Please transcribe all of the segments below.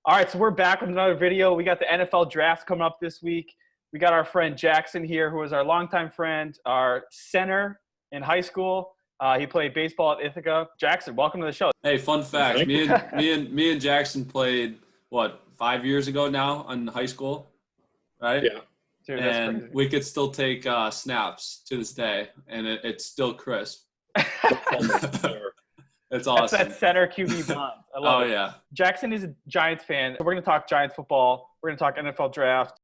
All right, so we're back with another video. We got the NFL draft coming up this week. We got our friend Jackson here, who is our longtime friend, our center in high school. He played baseball at Ithaca. Jackson, welcome to the show. Hey, fun fact: me and Jackson played 5 years ago now in high school, right? Yeah. Dude, that's and crazy. we could still take snaps to this day, and it's still crisp. It's awesome. That's that center QB bond. I love it. Yeah. Jackson is a Giants fan. We're going to talk Giants football. We're going to talk NFL draft.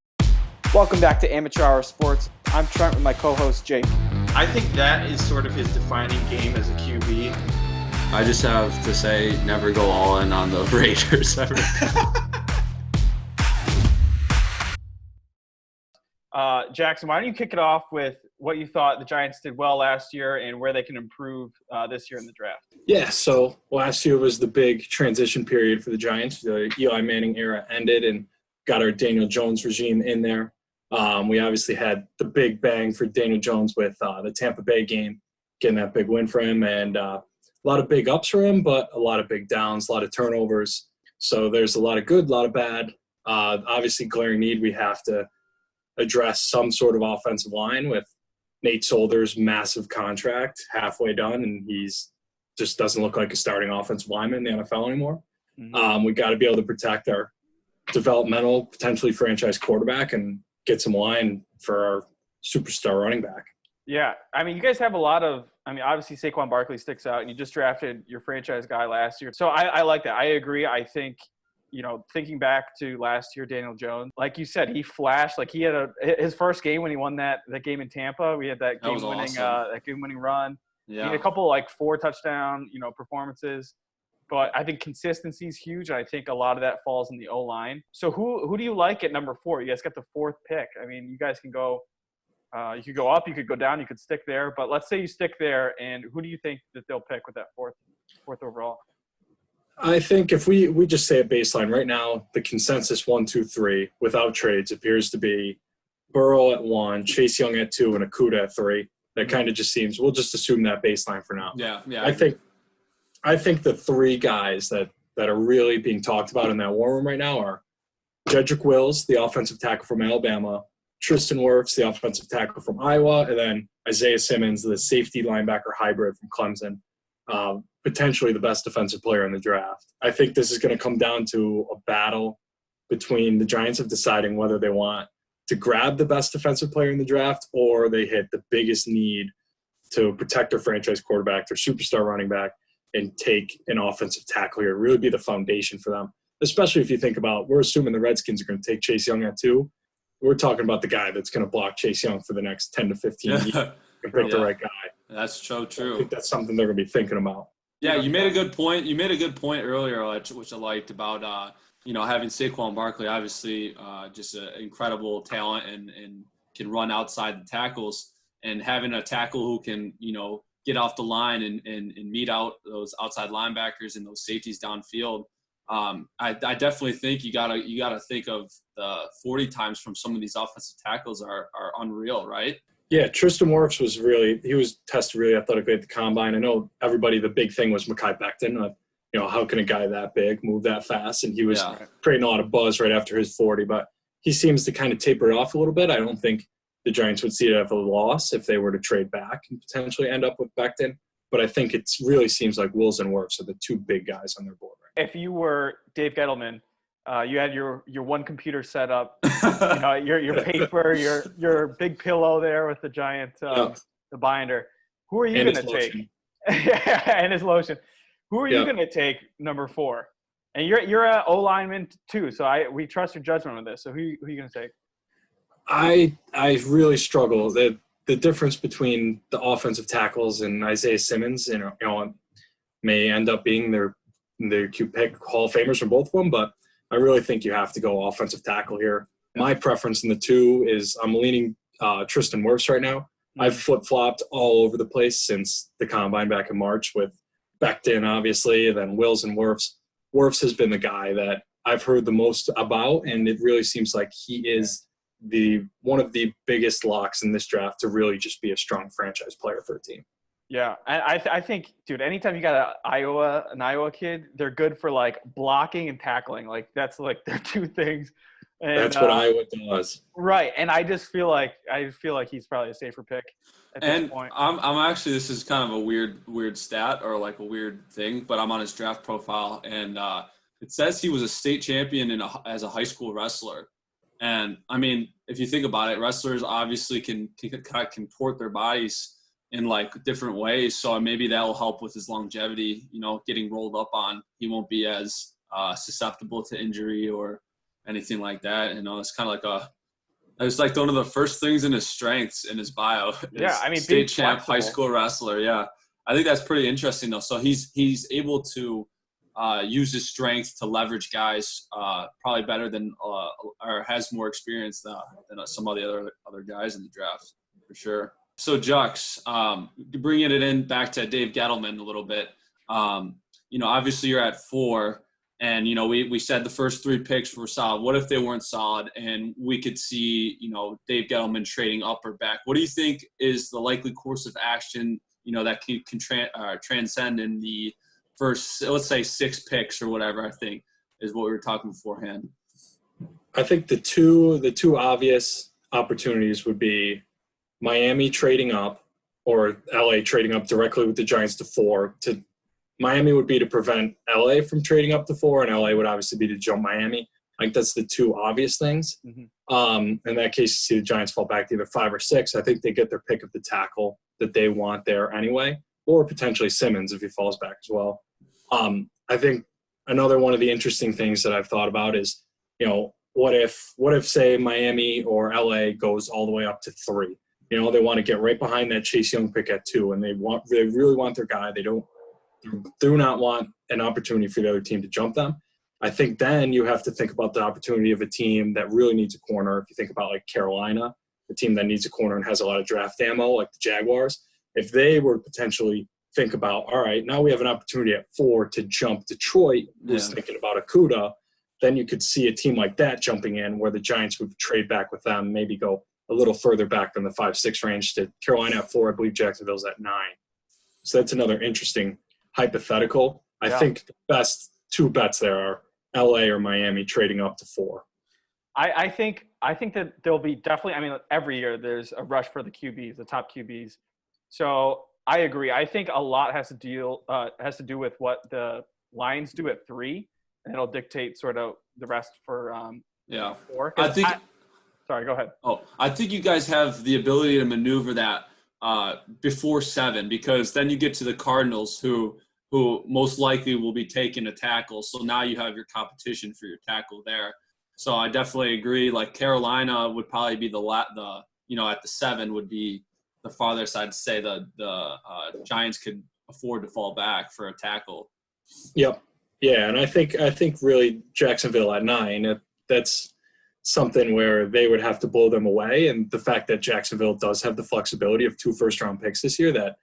Welcome back to Amateur Hour Sports. I'm Trent with my co-host Jake. I think that is sort of his defining game as a QB. I just have to say, never go all in on the Raiders ever. Jackson, why don't you kick it off with what you thought the Giants did well last year and where they can improve this year in the draft? Yeah, so last year was the big transition period for the Giants. The Eli Manning era ended and got our Daniel Jones regime in there. We obviously had the big bang for Daniel Jones with the Tampa Bay game, getting that big win for him, and a lot of big ups for him, but a lot of big downs, a lot of turnovers. So there's a lot of good, a lot of bad. Obviously, glaring need, we have to address some sort of offensive line with Nate Solder's massive contract halfway done, and he's just doesn't look like a starting offensive lineman in the NFL anymore. Mm-hmm. We got to be able to protect our developmental, potentially franchise quarterback and get some line for our superstar running back. Yeah, I mean, you guys have a lot of – obviously Saquon Barkley sticks out, and you just drafted your franchise guy last year. So I like that. I agree. I think – thinking back to last year, Daniel Jones, like you said, he flashed. Like he had his first game when he won that game in Tampa. We had that game-winning run. Yeah. He had a couple 4 touchdown performances, but I think consistency is huge. And I think a lot of that falls in the O-line. So who do you like at number 4? You guys got the 4th pick. I mean, you guys can go. You could go up, you could go down, you could stick there. But let's say you stick there, and who do you think that they'll pick with that fourth overall? I think if we just say a baseline right now, the consensus 1, 2, 3 without trades appears to be Burrow at 1, Chase Young at 2, and Okudah at 3. That kind of just seems. We'll just assume that baseline for now. Yeah. I think the 3 guys that are really being talked about in that war room right now are Jedrick Wills, the offensive tackle from Alabama, Tristan Wirfs, the offensive tackle from Iowa, and then Isaiah Simmons, the safety linebacker hybrid from Clemson. Potentially the best defensive player in the draft. I think this is going to come down to a battle between the Giants of deciding whether they want to grab the best defensive player in the draft or they hit the biggest need to protect their franchise quarterback, their superstar running back, and take an offensive tackle here. Really be the foundation for them, especially if you think about, we're assuming the Redskins are going to take Chase Young at 2. We're talking about the guy that's going to block Chase Young for the next 10 to 15 years and pick the right guy. That's so true. I think that's something they're going to be thinking about. Yeah, you made a good point. You made a good point earlier, which I liked about having Saquon Barkley, obviously just an incredible talent and can run outside the tackles, and having a tackle who can get off the line and meet out those outside linebackers and those safeties downfield. I definitely think you gotta think of the 40 times from some of these offensive tackles are unreal, right? Yeah, Tristan Wirfs he was tested really athletically at the combine. I know the big thing was Mekhi Becton. How can a guy that big move that fast? And he was creating a lot of buzz right after his 40, but he seems to kind of taper it off a little bit. I don't think the Giants would see it as a loss if they were to trade back and potentially end up with Becton. But I think it really seems like Wills and Wirfs are the 2 big guys on their board right now. If you were Dave Gettleman, you had your one computer set up, your paper, your big pillow there with the giant the binder. Who are you going to take? And his lotion. Who are you going to take number 4? And you're an O lineman too, so we trust your judgment on this. So who are you going to take? I really struggle. The difference between the offensive tackles and Isaiah Simmons, may end up being their pick Hall of Famers from both of them, but I really think you have to go offensive tackle here. My preference in the 2 is I'm leaning Tristan Wirfs right now. I've flip-flopped all over the place since the combine back in March with Becton, obviously, and then Wills and Wirfs. Wirfs has been the guy that I've heard the most about, and it really seems like he is one of the biggest locks in this draft to really just be a strong franchise player for a team. Yeah, I think, dude, anytime you got an Iowa kid, they're good for like blocking and tackling. Like that's like their two things. And, That's what Iowa does. Right, and I feel like he's probably a safer pick at this point. I'm actually, this is kind of a weird stat or like a weird thing, but I'm on his draft profile and it says he was a state champion as a high school wrestler. And I mean, if you think about it, wrestlers obviously can kind of contort their bodies in like different ways. So maybe that will help with his longevity, getting rolled up on. He won't be as susceptible to injury or anything like that. It's kind of like it's like one of the first things in his strengths in his bio. Yeah, I mean, state champ, high school wrestler. Yeah, I think that's pretty interesting though. So he's able to use his strength to leverage guys probably better than or has more experience than some of the other guys in the draft for sure. So Jux, bringing it in back to Dave Gettleman a little bit. Obviously you're at 4. And, we said the first 3 picks were solid. What if they weren't solid and we could see, Dave Gettleman trading up or back? What do you think is the likely course of action, that can transcend in the first, let's say 6 picks or whatever, I think is what we were talking beforehand. I think the two obvious opportunities would be Miami trading up or LA trading up directly with the Giants to 4. Miami would be to prevent LA from trading up to 4, and LA would obviously be to jump Miami. I think that's the two obvious things. In that case, you see the Giants fall back to either 5 or 6. I think they get their pick of the tackle that they want there anyway, or potentially Simmons if he falls back as well. I think another one of the interesting things that I've thought about is, what if say Miami or LA goes all the way up to 3? They want to get right behind that Chase Young pick at 2, and they really want their guy. They do not want an opportunity for the other team to jump them. I think then you have to think about the opportunity of a team that really needs a corner. If you think about like Carolina, the team that needs a corner and has a lot of draft ammo, like the Jaguars, if they were to potentially think about, all right, now we have an opportunity at 4 to jump Detroit, who's thinking about Akuda, then you could see a team like that jumping in where the Giants would trade back with them, maybe go a little further back than the 5-6 range to Carolina at 4. I believe Jacksonville's at 9. So that's another interesting hypothetical. I think the best 2 bets there are LA or Miami trading up to 4. I think that there'll be definitely, I mean, every year there's a rush for the QBs, the top QBs. So I agree. I think a lot has to do with what the Lions do at 3, and it'll dictate sort of the rest for 4. Sorry, go ahead. I think you guys have the ability to maneuver that before 7, because then you get to the Cardinals who most likely will be taking a tackle. So now you have your competition for your tackle there. So I definitely agree. Like Carolina would probably be at the 7 would be the farthest I'd say the Giants could afford to fall back for a tackle. Yep. Yeah, and I think really Jacksonville at 9, that's something where they would have to blow them away. And the fact that Jacksonville does have the flexibility of 2 first-round picks this year, that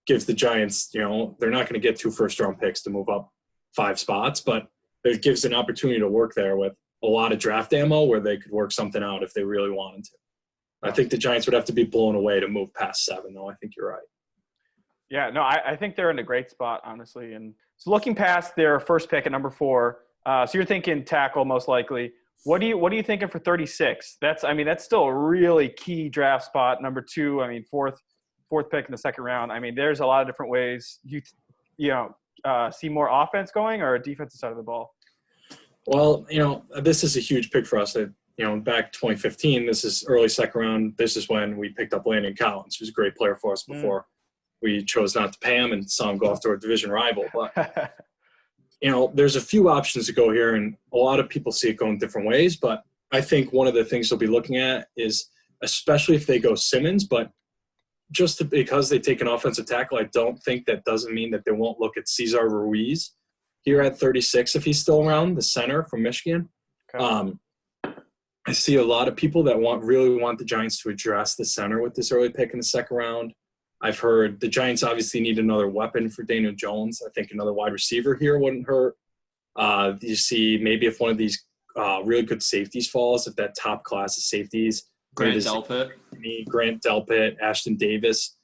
gives the Giants, they're not going to get 2 first-round picks to move up 5 spots, but it gives an opportunity to work there with a lot of draft ammo where they could work something out if they really wanted to. I think the Giants would have to be blown away to move past 7, though. I think you're right. Yeah, no, I think they're in a great spot, honestly. And so looking past their first pick at number 4, so you're thinking tackle most likely. What are you thinking for 36? That's still a really key draft spot. Number 2, I mean, fourth pick in the second round. I mean, there's a lot of different ways you see more offense going or a defensive side of the ball. Well, this is a huge pick for us. Back 2015, this is early second round. This is when we picked up Landon Collins, who's a great player for us before we chose not to pay him and saw him go off to our division rival. But, there's a few options to go here, and a lot of people see it going different ways. But I think one of the things they'll be looking at is, especially if they go Simmons, but just because they take an offensive tackle, I don't think that doesn't mean that they won't look at Cesar Ruiz here at 36 if he's still around, the center from Michigan. Okay. I see a lot of people that really want the Giants to address the center with this early pick in the second round. I've heard the Giants obviously need another weapon for Daniel Jones. I think another wide receiver here wouldn't hurt. You see maybe if one of these really good safeties falls, if that top class of safeties. Grant Delpit, Ashton Davis.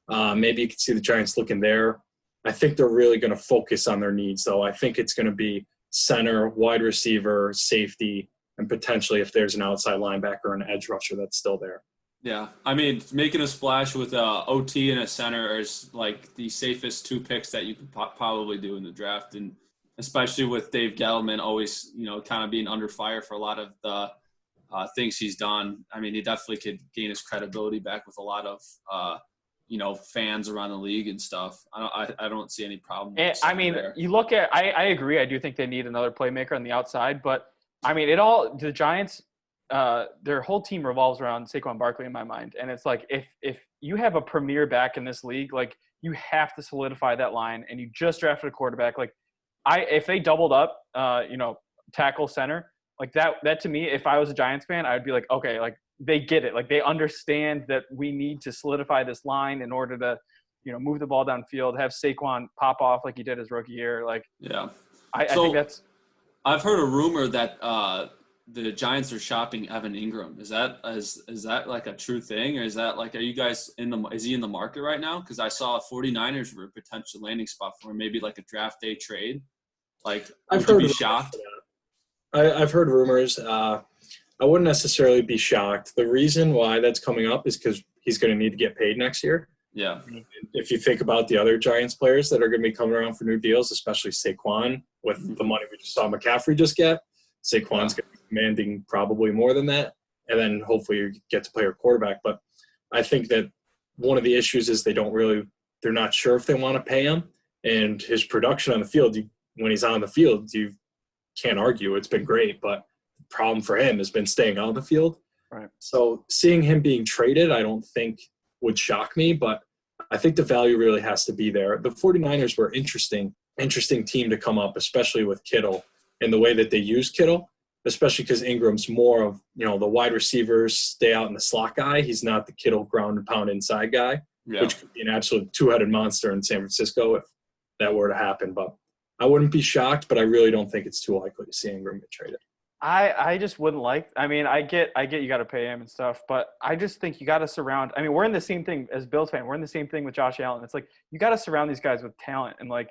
Maybe you could see the Giants looking there. I think they're really going to focus on their needs, though. I think it's going to be center, wide receiver, safety, and potentially if there's an outside linebacker or an edge rusher that's still there. Yeah, I mean, making a splash with a OT and a center is like the safest 2 picks that you could probably do in the draft, and especially with Dave Gettleman always, kind of being under fire for a lot of the things he's done. I mean, he definitely could gain his credibility back with a lot of fans around the league and stuff. I don't see any problem. I mean, you look at – I agree. I do think they need another playmaker on the outside. But, I mean, the Giants – their whole team revolves around Saquon Barkley in my mind. And it's like if you have a premier back in this league, like you have to solidify that line, and you just drafted a quarterback. Like if they doubled up, tackle center, like that to me, if I was a Giants fan, I would be like, okay, like they get it. Like they understand that we need to solidify this line in order to, move the ball downfield, have Saquon pop off like he did his rookie year. Like, yeah, I think that's. I've heard a rumor that the Giants are shopping Evan Ingram. Is that like a true thing, or is that like, are you guys is he in the market right now? Because I saw 49ers were a potential landing spot for maybe like a draft day trade. Like, would you be shocked? I've heard rumors. I wouldn't necessarily be shocked. The reason why that's coming up is because he's going to need to get paid next year. Yeah. If you think about the other Giants players that are going to be coming around for new deals, especially Saquon, with the money we just saw McCaffrey just get, Saquon's going to be commanding probably more than that. And then hopefully you get to play your quarterback. But I think that one of the issues is they're not sure if they want to pay him. And his production on the field, when he's on the field, you can't argue. It's been great. But the problem for him has been staying on the field. Right. So seeing him being traded, I don't think would shock me. But I think the value really has to be there. The 49ers were interesting team to come up, especially with Kittle and the way that they use Kittle, especially because Ingram's more of, the wide receivers stay out in the slot guy. He's not the Kittle ground and pound inside guy, which could be an absolute 2-headed monster in San Francisco if that were to happen. But I wouldn't be shocked, but I really don't think it's too likely to see Ingram get traded. I just wouldn't like – I mean, I get you got to pay him and stuff, but I just think you got to surround – I mean, we're in the same thing as Bills fan. We're in the same thing with Josh Allen. It's like you got to surround these guys with talent. And, like,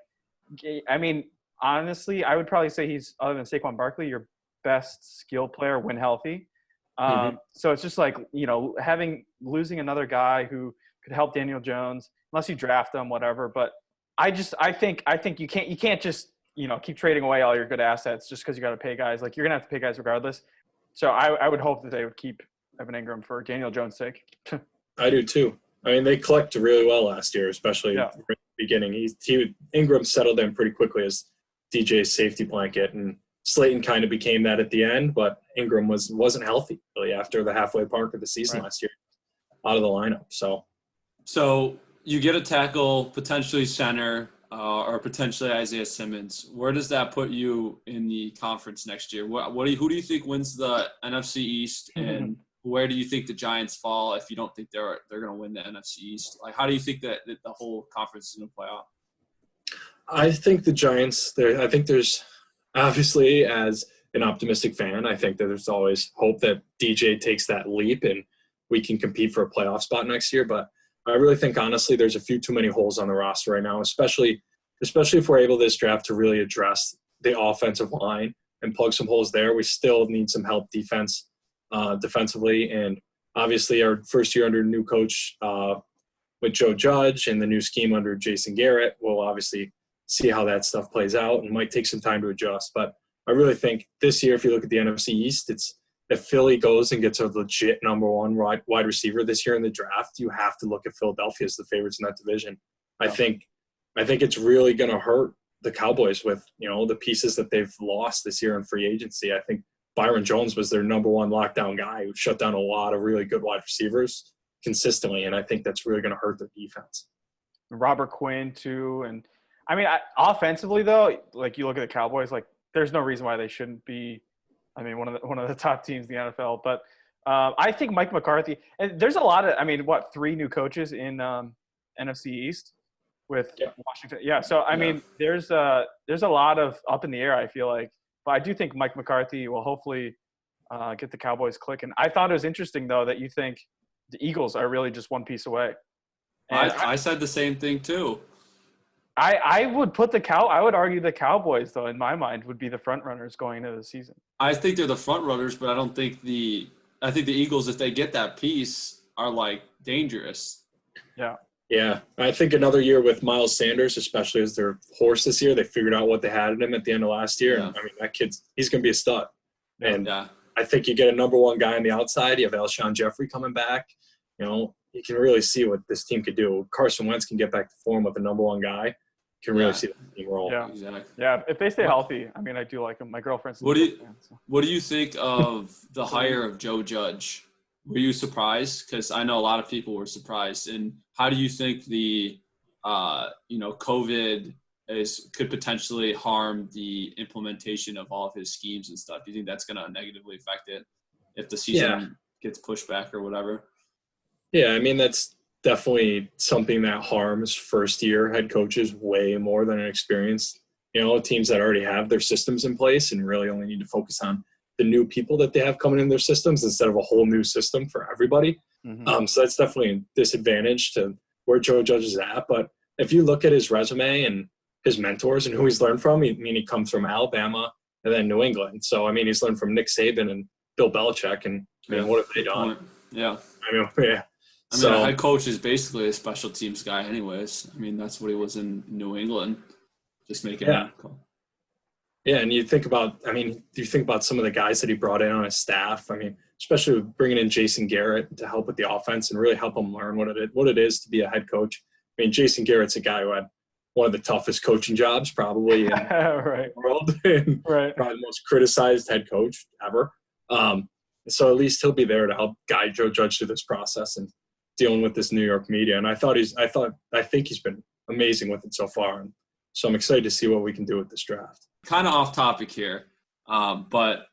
I mean, honestly, I would probably say he's, other than Saquon Barkley, your best skill player when healthy. So it's just like, losing another guy who could help Daniel Jones, unless you draft him, whatever. But I think you can't just – keep trading away all your good assets just because you got to pay guys. Like, you're going to have to pay guys regardless. So I would hope that they would keep Evan Ingram for Daniel Jones' sake. I do too. I mean, they collected really well last year, especially at the beginning. Ingram settled in pretty quickly as DJ's safety blanket, and Slayton kind of became that at the end, but Ingram wasn't healthy really after the halfway mark of the season last year, out of the lineup. So you get a tackle, potentially center, or potentially Isaiah Simmons. Where does that put you in the conference next year? Who do you think wins the NFC East, and where do you think the Giants fall if you don't think they're going to win the NFC East? Like, how do you think that the whole conference is going to play out? I think the Giants. I think there's obviously, as an optimistic fan, I think that there's always hope that DJ takes that leap and we can compete for a playoff spot next year. But I really think, honestly, there's a few too many holes on the roster right now, especially if we're able this draft to really address the offensive line and plug some holes there. We still need some help defensively. And obviously our first year under new coach with Joe Judge and the new scheme under Jason Garrett, we'll obviously see how that stuff plays out and might take some time to adjust. But I really think this year, if you look at the NFC East, if Philly goes and gets a legit number one wide receiver this year in the draft, you have to look at Philadelphia as the favorites in that division. I think it's really going to hurt the Cowboys with, the pieces that they've lost this year in free agency. I think Byron Jones was their number one lockdown guy who shut down a lot of really good wide receivers consistently, and I think that's really going to hurt their defense. Robert Quinn too, and I mean, offensively though, like you look at the Cowboys, like there's no reason why they shouldn't be. I mean, one of the top teams in the NFL. But I think Mike McCarthy – and there's a lot of – 3 new coaches in NFC East with Washington. Yeah, so, I mean, there's a lot of up in the air, I feel like. But I do think Mike McCarthy will hopefully get the Cowboys clicking. I thought it was interesting, though, that you think the Eagles are really just one piece away. And I said the same thing too. I would put I would argue the Cowboys, though, in my mind, would be the front runners going into the season. I think they're the front runners, but I don't think I think the Eagles, if they get that piece, are like dangerous. Yeah. Yeah. I think another year with Miles Sanders, especially as their horse this year, they figured out what they had in him at the end of last year. Yeah. And I mean, that he's going to be a stud. And Yeah. I think you get a number one guy on the outside. You have Alshon Jeffrey coming back. You know, you can really see what this team could do. Carson Wentz can get back to form with the number one guy. You can really see the team roll. Yeah. Exactly. Yeah. If they stay healthy, I mean, I do like them. My girlfriend's a What do you fan, so. What do you think of the hire of Joe Judge? Were you surprised? Because I know a lot of people were surprised. And how do you think the COVID could potentially harm the implementation of all of his schemes and stuff? Do you think that's going to negatively affect it if the season gets pushed back or whatever? Yeah, I mean, that's definitely something that harms first-year head coaches way more than an experienced, teams that already have their systems in place and really only need to focus on the new people that they have coming in their systems instead of a whole new system for everybody. Mm-hmm. So that's definitely a disadvantage to where Joe Judge is at. But if you look at his resume and his mentors and who he's learned from, he comes from Alabama and then New England. So, I mean, he's learned from Nick Saban and Bill Belichick. And, what have they done? Yeah. So, a head coach is basically a special teams guy anyways. I mean, that's what he was in New England, just making Yeah, and you think about some of the guys that he brought in on his staff. I mean, especially bringing in Jason Garrett to help with the offense and really help him learn what it is to be a head coach. I mean, Jason Garrett's a guy who had one of the toughest coaching jobs probably in the world, and probably the most criticized head coach ever. So at least he'll be there to help guide Joe Judge through this process and dealing with this New York media. And I think he's been amazing with it so far. And so I'm excited to see what we can do with this draft. Kind of off topic here, but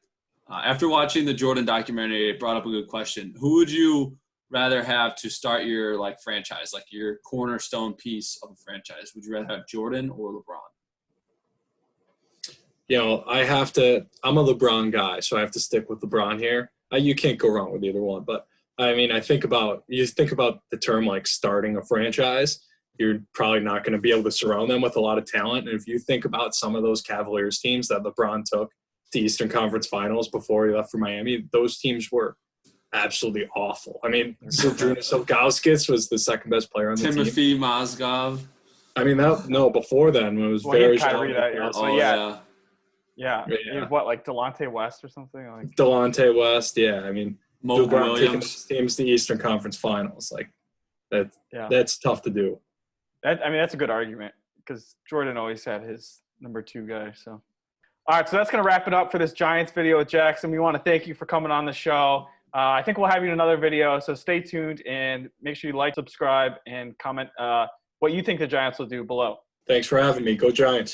after watching the Jordan documentary, it brought up a good question. Who would you rather have to start your franchise, your cornerstone piece of a franchise? Would you rather have Jordan or LeBron? I'm a LeBron guy, so I have to stick with LeBron here. You can't go wrong with either one. But I mean, you think about the term starting a franchise. You're probably not going to be able to surround them with a lot of talent. And if you think about some of those Cavaliers teams that LeBron took to Eastern Conference Finals before he left for Miami, those teams were absolutely awful. I mean, Zydrunas Ilgauskas was the second best player on the team. Timothy Mozgov. I mean, before then it was very Kyrie that year. So yeah. What, Delonte West or something? Delonte West, yeah. I mean, Mo LeBron taking Williams. teams to the Eastern Conference Finals, that's tough to do. That's a good argument because Jordan always had his number two guy. So, all right, so that's going to wrap it up for this Giants video with Jackson. We want to thank you for coming on the show. I think we'll have you in another video, so stay tuned and make sure you like, subscribe, and comment what you think the Giants will do below. Thanks for having me. Go Giants.